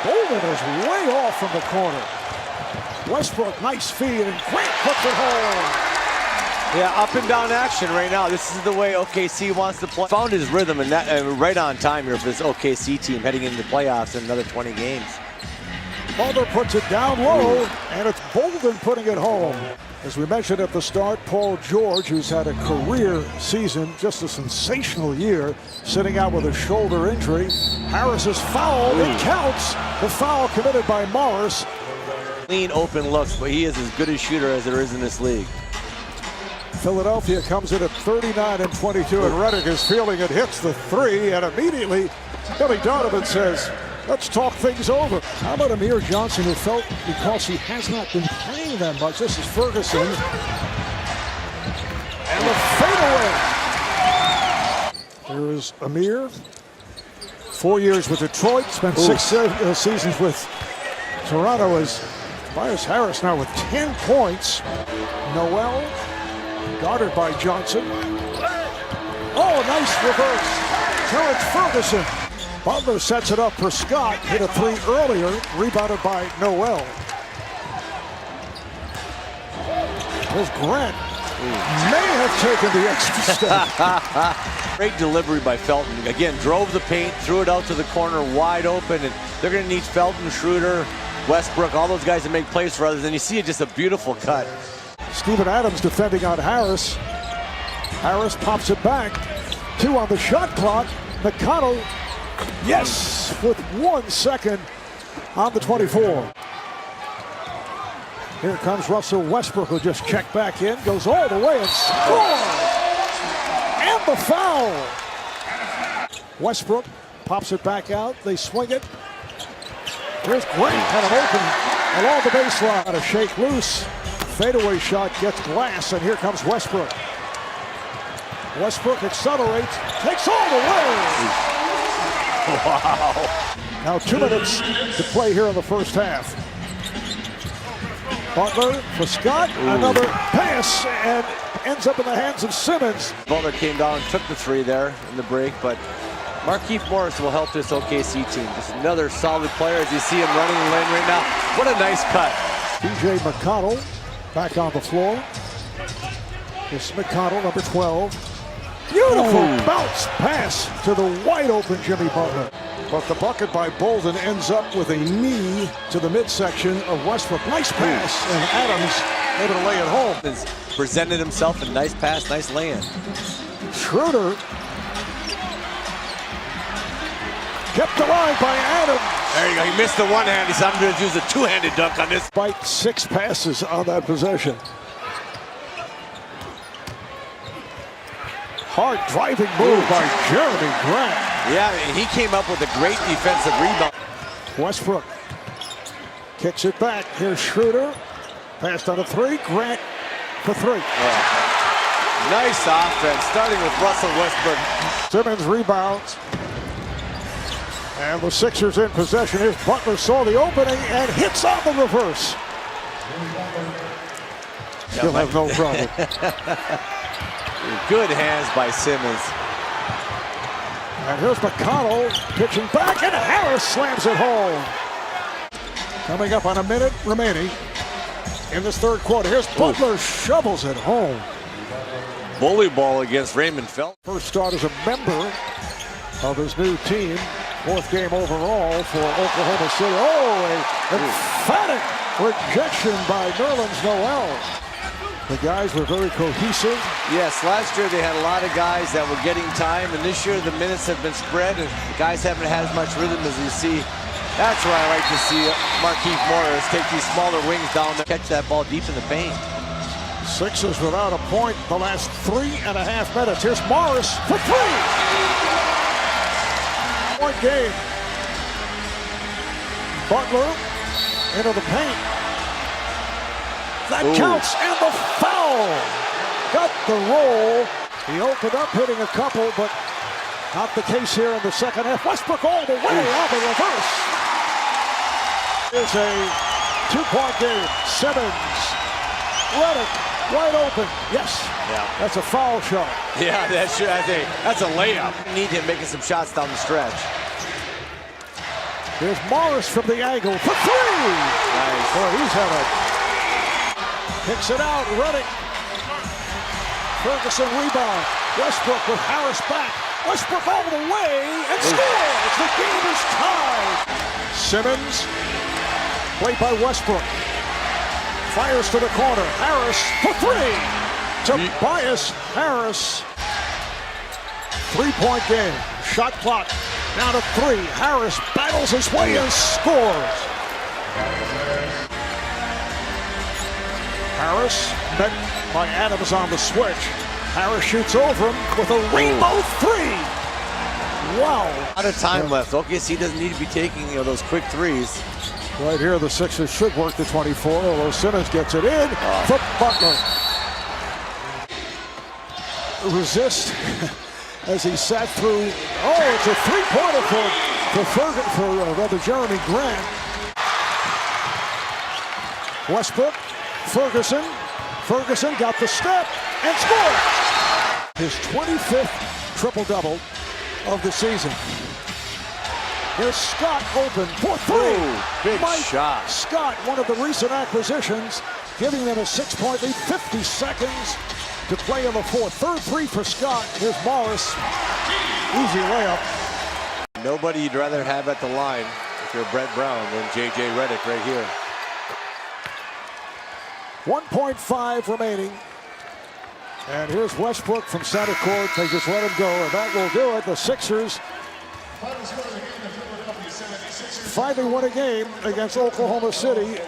Bolden is way off from the corner. Westbrook, nice feed, and Grant puts it home. Yeah, up and down action right now. This is the way OKC wants to play. Found his rhythm and that right on time here for this OKC team heading into the playoffs in another 20 games. Butler puts it down low, and it's Bolden putting it home. As we mentioned at the start, Paul George, who's had a career season, just a sensational year, sitting out with a shoulder injury. Harris is fouled. It counts. The foul committed by Morris. Clean open looks, but he is as good a shooter as there is in this league. Philadelphia comes in at 39 and 22, and Redick is feeling it, hits the three, and immediately Billy Donovan says, let's talk things over. How about Amir Johnson, who felt because he has not been playing that much? This is Ferguson. And the fadeaway. Here is Amir. 4 years with Detroit, spent 6 seasons with Toronto. As Tobias Harris now with 10 points. Noel, guarded by Johnson. Oh, nice reverse. Terrence Ferguson. Butler sets it up for Scott. Hit a three earlier, rebounded by Noel. Here's Grant. May have taken the extra step. Great delivery by Felton. Again, drove the paint, threw it out to the corner wide open, and they're going to need Felton, Schroeder, Westbrook, all those guys to make plays for others, and you see it, just a beautiful cut. Steven Adams defending on Harris. Harris pops it back. 2 on the shot clock. McConnell, yes, with 1 second on the 24. Here comes Russell Westbrook, who just checked back in, goes all the way and scores! And the foul! Westbrook pops it back out. They swing it. Here's Grant, kind of open along the baseline. A shake loose. Fadeaway shot gets glass, and here comes Westbrook. Westbrook accelerates, takes all the way. Wow. Now 2 minutes to play here in the first half. Butler for Scott, another pass, and ends up in the hands of Simmons. Butler came down and took the three there in the break, but Markieff Morris will help this OKC team. Just another solid player as you see him running the lane right now. What a nice cut. TJ McConnell back on the floor. This McConnell, number 12. Beautiful bounce pass to the wide open Jimmy Butler. But the bucket by Bolden ends up with a knee to the midsection of Westbrook. Nice pass, and Adams able to lay it home. Has presented himself a nice pass, nice lay-in. Schroeder kept alive by Adams. There you go. He missed the one hand. He's going to use a two-handed dunk on this. Despite 6 passes on that possession. Hard driving move by Jeremy Grant. Yeah, he came up with a great defensive rebound. Westbrook kicks it back. Here's Schroeder. Passed on a 3. Grant for 3. Nice offense, starting with Russell Westbrook. Simmons rebounds. And the Sixers in possession. Here's Butler, saw the opening and hits on the reverse. He'll have no problem. Good hands by Simmons. And here's McConnell pitching back, and Harris slams it home. Coming up on a minute remaining in this third quarter. Here's Butler, shovels it home. Bully ball against Raymond Felton. First start as a member of his new team. 4th game overall for Oklahoma City. Oh, an emphatic rejection by Nerlens Noel. The guys were very cohesive. Yes, last year they had a lot of guys that were getting time, and this year the minutes have been spread, and the guys haven't had as much rhythm as you see. That's where I like to see Markieff Morris take these smaller wings down to catch that ball deep in the paint. Sixers without a point the last 3.5 minutes. Here's Morris for 3. Point game. Butler into the paint. That counts, and the foul. Got the roll. He opened up, hitting a couple, but not the case here in the second half. Westbrook all the way on the reverse. It's a 2-point game. Simmons, Redick, wide open. Yes, that's a foul shot. Yeah, that's a layup. Need him making some shots down the stretch. Here's Morris from the angle for three. Nice. Boy, he's had it. Kicks it out, running. Ferguson rebound. Westbrook with Harris back. Westbrook all the way and scores. The game is tied. Simmons, played by Westbrook. Fires to the corner. Harris for three. Tobias Harris. 3-point game. Shot clock down to 3. Harris battles his way and scores. Harris met by Adams on the switch. Harris shoots over him with a rainbow three. Wow. A lot of time left. OKC doesn't need to be taking those quick threes. Right here, the Sixers should work the 24, although Simmons gets it in for Butler. Resist as he sat through. Oh, it's a three-pointer for Jeremy Grant. Westbrook, Ferguson got the step and scored. His 25th triple-double of the season. Here's Scott open for three. Ooh, big shot. Scott, one of the recent acquisitions, giving them a 6-point lead, 50 seconds to play in the fourth. Third three for Scott. Here's Morris. Easy layup. Nobody you'd rather have at the line if you're Brett Brown than J.J. Redick right here. 1.5 remaining. And here's Westbrook from center court. They just let him go, and that will do it. The Sixers finally won a game against Oklahoma City.